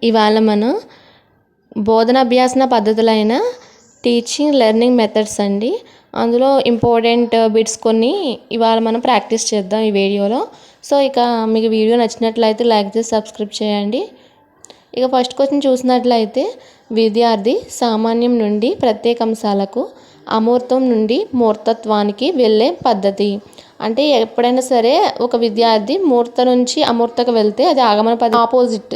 ఇవాళ మనం బోధనాభ్యాసన పద్ధతులైన teaching learning methods అండి. అందులో ఇంపార్టెంట్ బిట్స్ కొన్ని ఇవాళ మనం ప్రాక్టీస్ చేద్దాం ఈ వీడియోలో. సో ఇక మీకు వీడియో నచ్చినట్లయితే లైక్ చేసి సబ్స్క్రైబ్ చేయండి. ఇక ఫస్ట్ క్వశ్చన్ చూసినట్లయితే, విద్యార్థి సామాన్యం నుండి ప్రత్యేక అంశాలకు, అమూర్తం నుండి మూర్తత్వానికి వెళ్ళే పద్ధతి. అంటే ఎప్పుడైనా సరే ఒక విద్యార్థి మూర్త నుంచి అమూర్తకు వెళ్తే అది ఆగమన పద్ధతి ఆపోజిట్.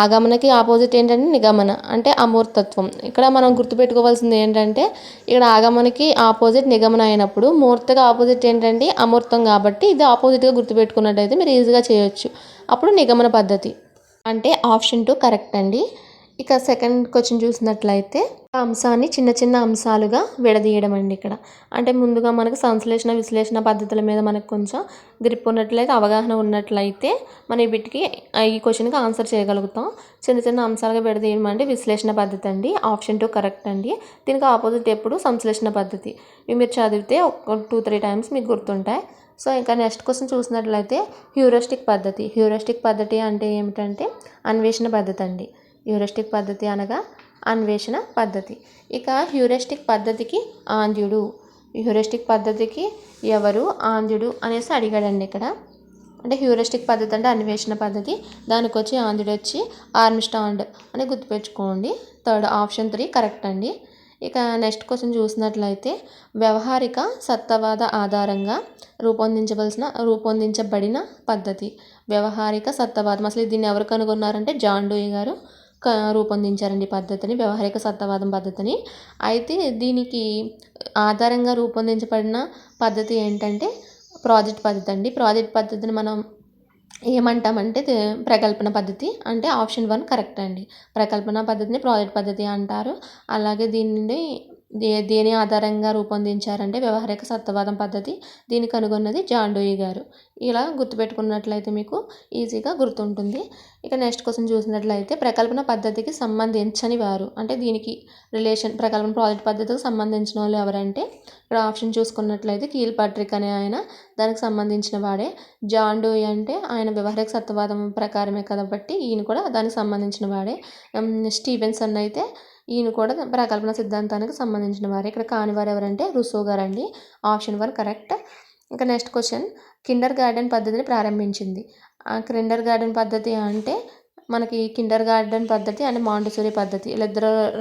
ఆగమనకి ఆపోజిట్ ఏంటంటే నిగమన, అంటే అమూర్తత్వం. ఇక్కడ మనం గుర్తుపెట్టుకోవాల్సింది ఏంటంటే, ఇక్కడ ఆగమనకి ఆపోజిట్ నిగమన అయినప్పుడు మూర్తగా ఆపోజిట్ ఏంటంటే అమూర్తం. కాబట్టి ఇది ఆపోజిట్గా గుర్తుపెట్టుకున్నట్టయితే మీరు ఈజీగా చేయొచ్చు. అప్పుడు నిగమన పద్ధతి అంటే ఆప్షన్ 2 కరెక్ట్ అండి. ఇక సెకండ్ క్వశ్చన్ చూసినట్లయితే, అంశాన్ని చిన్న చిన్న అంశాలుగా విడదీయడం అండి. ఇక్కడ అంటే ముందుగా మనకు సంశ్లేషణ విశ్లేషణ పద్ధతుల మీద మనకు కొంచెం గ్రిప్ ఉన్నట్లయితే, అవగాహన ఉన్నట్లయితే మన ఈ బిట్కి ఈ క్వశ్చన్కి ఆన్సర్ చేయగలుగుతాం. చిన్న చిన్న అంశాలుగా విడదీయడం అంటే విశ్లేషణ పద్ధతి అండి. ఆప్షన్ 2 కరెక్ట్ అండి. దీనికి ఆపోజిట్ ఎప్పుడు సంశ్లేషణ పద్ధతి. మీరు చదివితే ఒక 2-3 టైమ్స్ మీకు గుర్తుంటాయి. సో ఇంకా నెక్స్ట్ క్వశ్చన్ చూసినట్లయితే, హ్యూరిస్టిక్ పద్ధతి. హ్యూరిస్టిక్ పద్ధతి అంటే ఏమిటంటే అన్వేషణ పద్ధతి అండి. హ్యూరిస్టిక్ పద్ధతి అనగా అన్వేషణ పద్ధతి. ఇక హ్యూరిస్టిక్ పద్ధతికి ఆంధ్యుడు, హ్యూరిస్టిక్ పద్ధతికి ఎవరు ఆంధ్యుడు అనేసి అడిగాడండి ఇక్కడ. అంటే హ్యూరిస్టిక్ పద్ధతి అంటే అన్వేషణ పద్ధతి, దానికి వచ్చి ఆంధ్యుడు వచ్చి ఆర్మ్స్ట్రాంగ్ అని గుర్తుపెట్టుకోండి. థర్డ్ ఆప్షన్ 3 కరెక్ట్ అండి. ఇక నెక్స్ట్ క్వశ్చన్ చూసినట్లయితే, వ్యవహారిక సత్తావాద ఆధారంగా రూపొందించబడిన పద్ధతి. వ్యవహారిక సత్తావాదం అసలు దీన్ని ఎవరు కనుగొన్నారంటే జాన్ డూయి గారు రూపొందించారండి పద్ధతిని, వ్యవహారిక సత్తావాదం పద్ధతిని. అయితే దీనికి ఆధారంగా రూపొందించబడిన పద్ధతి ఏంటంటే ప్రాజెక్ట్ పద్ధతి అండి. ప్రాజెక్ట్ పద్ధతిని మనం ఏమంటామంటే ప్రకల్పన పద్ధతి. అంటే ఆప్షన్ 1 కరెక్ట్ అండి. ప్రకల్పన పద్ధతిని ప్రాజెక్ట్ పద్ధతి అంటారు. అలాగే దీనిని దేని ఆధారంగా రూపొందించారంటే వ్యవహారిక సత్తావాదం పద్ధతి. దీన్ని కనుగొన్నది జాన్ డూయి గారు. ఇలా గుర్తుపెట్టుకున్నట్లయితే మీకు ఈజీగా గుర్తుంటుంది. ఇక నెక్స్ట్ క్వశ్చన్ చూసినట్లయితే, ప్రకల్పన పద్ధతికి సంబంధించని వారు. అంటే దీనికి ప్రకల్పన ప్రాజెక్ట్ పద్ధతికి సంబంధించిన వాళ్ళు ఎవరంటే, ఇక్కడ ఆప్షన్ చూసుకున్నట్లయితే కీల్ పాట్రిక్ అనే ఆయన దానికి సంబంధించిన వాడే. జాన్ డూయి అంటే ఆయన వ్యవహారిక సత్తావాదం ప్రకారమే కాబట్టి ఈయన కూడా దానికి సంబంధించిన వాడే. స్టీవెన్సన్ అయితే ఈయన కూడా ప్రకల్పన సిద్ధాంతానికి సంబంధించిన వారే. ఇక్కడ కానివారు ఎవరంటే రుసో గారు అండి. Option 1 correct. ఇంకా నెక్స్ట్ క్వశ్చన్, కిండర్ గార్డెన్ పద్ధతిని ప్రారంభించింది. కిండర్ గార్డెన్ పద్ధతి అంటే మనకి కిండర్ గార్డెన్ పద్ధతి అండ్ మాంటిసోరీ పద్ధతి, ఇలా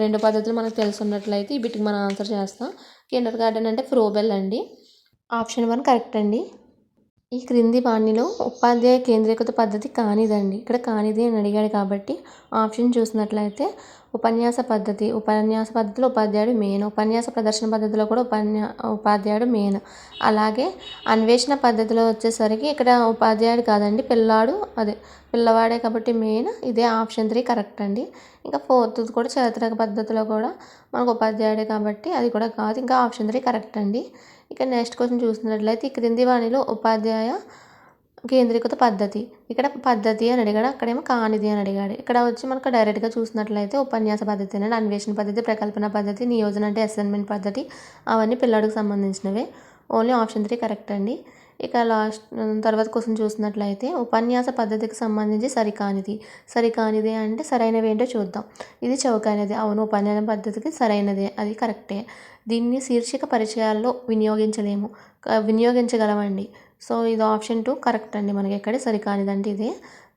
రెండు పద్ధతులు మనకు తెలుసున్నట్లయితే ఈ బిట్కి మనం ఆన్సర్ చేస్తాం. కిండర్ గార్డెన్ అంటే ఫ్రోబెల్ అండి. ఆప్షన్ 1 కరెక్ట్ అండి. ఈ క్రింది వాణిలో ఉపాధ్యాయ కేంద్రీకృత పద్ధతి కానిదండి. ఇక్కడ కానిది అని అడిగాడు కాబట్టి ఆప్షన్ చూసినట్లయితే, ఉపన్యాస పద్ధతి. ఉపన్యాస పద్ధతిలో ఉపాధ్యాయుడు మెయిన్. ఉపన్యాస ప్రదర్శన పద్ధతిలో కూడా ఉపాధ్యాయుడు మెయిన్. అలాగే అన్వేషణ పద్ధతిలో వచ్చేసరికి ఇక్కడ ఉపాధ్యాయుడు కాదండి, పిల్లవాడే కాబట్టి మెయిన్. ఇదే ఆప్షన్ 3 కరెక్ట్ అండి. ఇంకా ఫోర్త్ కూడా చారిత్రక పద్ధతిలో కూడా మనకు ఉపాధ్యాయుడే కాబట్టి అది కూడా కాదు. ఇంకా ఆప్షన్ 3 కరెక్ట్ అండి. ఇక నెక్స్ట్ క్వశ్చన్ చూసినట్లయితే, ఈ క్రింది వాణిలో ఉపాధ్యాయ కేంద్రీకృత పద్ధతి. ఇక్కడ పద్ధతి అని అడిగాడు, అక్కడేమో కానిది అని అడిగాడు. ఇక్కడ వచ్చి మనకు డైరెక్ట్గా చూసినట్లయితే ఉపన్యాస పద్ధతి అనేది అన్వేషణ పద్ధతి, ప్రకల్పన పద్ధతి, నియోజన అంటే అసైన్మెంట్ పద్ధతి, అవన్నీ పిల్లాడికి సంబంధించినవే. ఓన్లీ ఆప్షన్ 3 కరెక్ట్ అండి. ఇక తర్వాత క్వశ్చన్ చూసినట్లయితే, ఉపన్యాస పద్ధతికి సంబంధించి సరికానిది అంటే సరైనవి ఏంటో చూద్దాం. ఇది చౌకైనది. అవును, ఉపన్యాస పద్ధతికి సరైనదే, అది కరెక్టే. దీన్ని శీర్షిక పరిచయాల్లో వినియోగించగలమండి. సో ఇది ఆప్షన్ 2 కరెక్ట్ అండి. మనకి ఎక్కడ సరికానిదంటే ఇదే.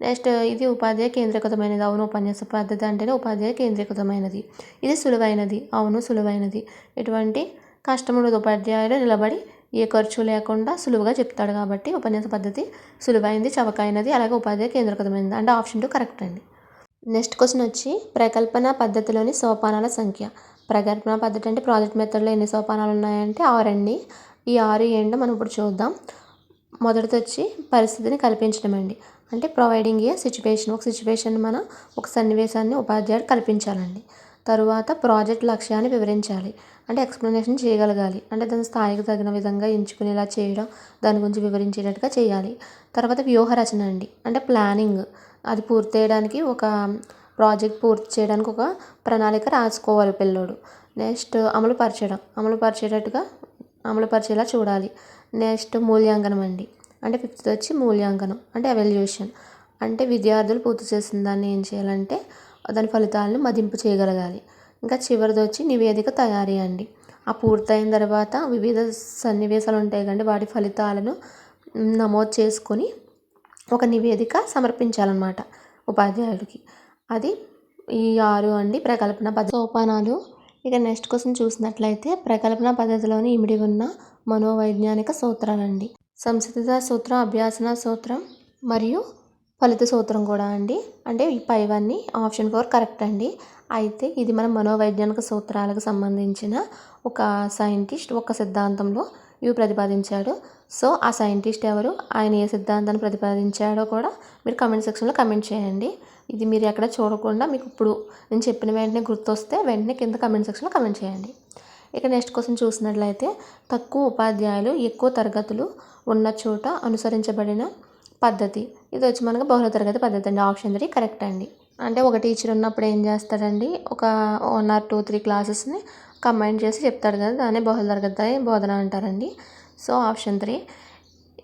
నెక్స్ట్, ఇది ఉపాధ్యాయ కేంద్రీకృతమైనది. అవును, ఉపన్యాస పద్ధతి అంటేనే ఉపాధ్యాయ కేంద్రీకృతమైనది. ఇది సులువైనది. అవును, సులువైనది. ఎటువంటి కష్టముండదు, ఉపాధ్యాయుడు నిలబడి ఏ ఖర్చు లేకుండా సులువుగా చెప్తాడు కాబట్టి ఉపన్యాస పద్ధతి సులువైనది, చవకైనది, అలాగే ఉపాధ్యాయ కేంద్రీకృతమైనది. అంటే ఆప్షన్ 2 కరెక్ట్ అండి. నెక్స్ట్ క్వశ్చన్ వచ్చి, ప్రకల్పన పద్ధతిలోని సోపానాల సంఖ్య. ప్రకల్పన పద్ధతి అంటే ప్రాజెక్ట్ మెథడ్లో ఎన్ని సోపానాలు ఉన్నాయంటే 6 అండి. ఈ 6 ఏంటో మనం ఇప్పుడు చూద్దాం. మొదటిది వచ్చి పరిస్థితిని కల్పించడం అండి. అంటే ప్రొవైడింగ్ ఏ సిచ్యువేషన్. ఒక సిచ్యువేషన్ మనం ఒక సన్నివేశాన్ని ఉపాధ్యాయుడు కల్పించాలండి. తరువాత ప్రాజెక్ట్ లక్ష్యాన్ని వివరించాలి. అంటే ఎక్స్ప్లెనేషన్ చేయగలగాలి. అంటే దాని స్థాయికి తగిన విధంగా ఎంచుకునేలా చేయడం, దాని గురించి వివరించేటట్టుగా చేయాలి. తర్వాత వ్యూహ రచన అండి. అంటే ప్లానింగ్, అది పూర్తి చేయడానికి ప్రాజెక్ట్ పూర్తి చేయడానికి ఒక ప్రణాళిక రాసుకోవాలి పిల్లోడు. నెక్స్ట్ అమలుపరిచేలా చూడాలి. నెక్స్ట్ మూల్యాంకనం అండి. అంటే 5th వచ్చి మూల్యాంకనం అంటే ఎవాల్యుయేషన్. అంటే విద్యార్థులు పూర్తి చేసిన దాన్ని ఏం చేయాలంటే దాని ఫలితాలను మదింపు చేయగలగాలి. ఇంకా చివరిది వచ్చి నివేదిక తయారీ అండి. ఆ పూర్తయిన తర్వాత వివిధ సన్నివేశాలు ఉంటాయి కండి, వాటి ఫలితాలను నమోదు చేసుకొని ఒక నివేదిక సమర్పించాలన్నమాట ఉపాధ్యాయుడికి. అది ఈ 6 అండి ప్రకల్పన సోపానాలు. ఇక నెక్స్ట్ క్వశ్చన్ చూసినట్లయితే ప్రకల్పన పద్ధతిలోని ఇమిడి ఉన్న మనోవైజ్ఞానిక సూత్రాలండి. సంసిద్ధత సూత్రం, అభ్యాసన సూత్రం మరియు ఫలిత సూత్రం కూడా అండి. అంటే ఈ పైవన్నీ ఆప్షన్ 4 కరెక్ట్ అండి. అయితే ఇది మన మనోవైజ్ఞానిక సూత్రాలకు సంబంధించిన ఒక సైంటిస్ట్ ఒక సిద్ధాంతంలో ఇవి ప్రతిపాదించాడు. సో ఆ సైంటిస్ట్ ఎవరు, ఆయన ఏ సిద్ధాంతాన్ని ప్రతిపాదించాడో కూడా మీరు కమెంట్ సెక్షన్లో కమెంట్ చేయండి. ఇది మీరు ఎక్కడ చూడకుండా మీకు ఇప్పుడు నేను చెప్పిన వెంటనే గుర్తొస్తే వెంటనే కింద కమెంట్ సెక్షన్లో కమెంట్ చేయండి. ఇక నెక్స్ట్ క్వశ్చన్ చూసినట్లయితే తక్కువ ఉపాధ్యాయులు ఎక్కువ తరగతులు ఉన్న చోట అనుసరించబడిన పద్ధతి. ఇది వచ్చి మనకు బహుళ తరగతి పద్ధతి అండి. ఆప్షన్ 3 కరెక్ట్ అండి. అంటే ఒక టీచర్ ఉన్నప్పుడు ఏం చేస్తాడండి, ఒక 1 or 2, 3 క్లాసెస్ని కంబైన్ చేసి చెప్తాడు కదా, దాన్ని బహుళ తరగతి బోధన అంటారండి. So option 3.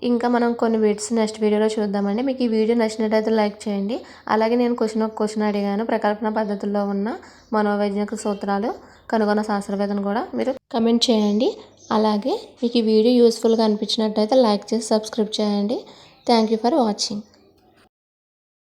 ఇంకా మనం కొన్ని బిట్స్ నెక్స్ట్ వీడియోలో చూద్దామండి. మీకు ఈ వీడియో నచ్చినట్టయితే లైక్ చేయండి. అలాగే నేను ఒక క్వశ్చన్ అడిగాను, ప్రకల్పన పద్ధతుల్లో ఉన్న మనోవైజ్ఞానిక సూత్రాలు కనుగొన్న శాస్త్రవేత్తను కూడా మీరు కమెంట్ చేయండి. అలాగే మీకు ఈ వీడియో యూస్ఫుల్గా అనిపించినట్టయితే లైక్ చేసి సబ్స్క్రైబ్ చేయండి. Thank you for watching.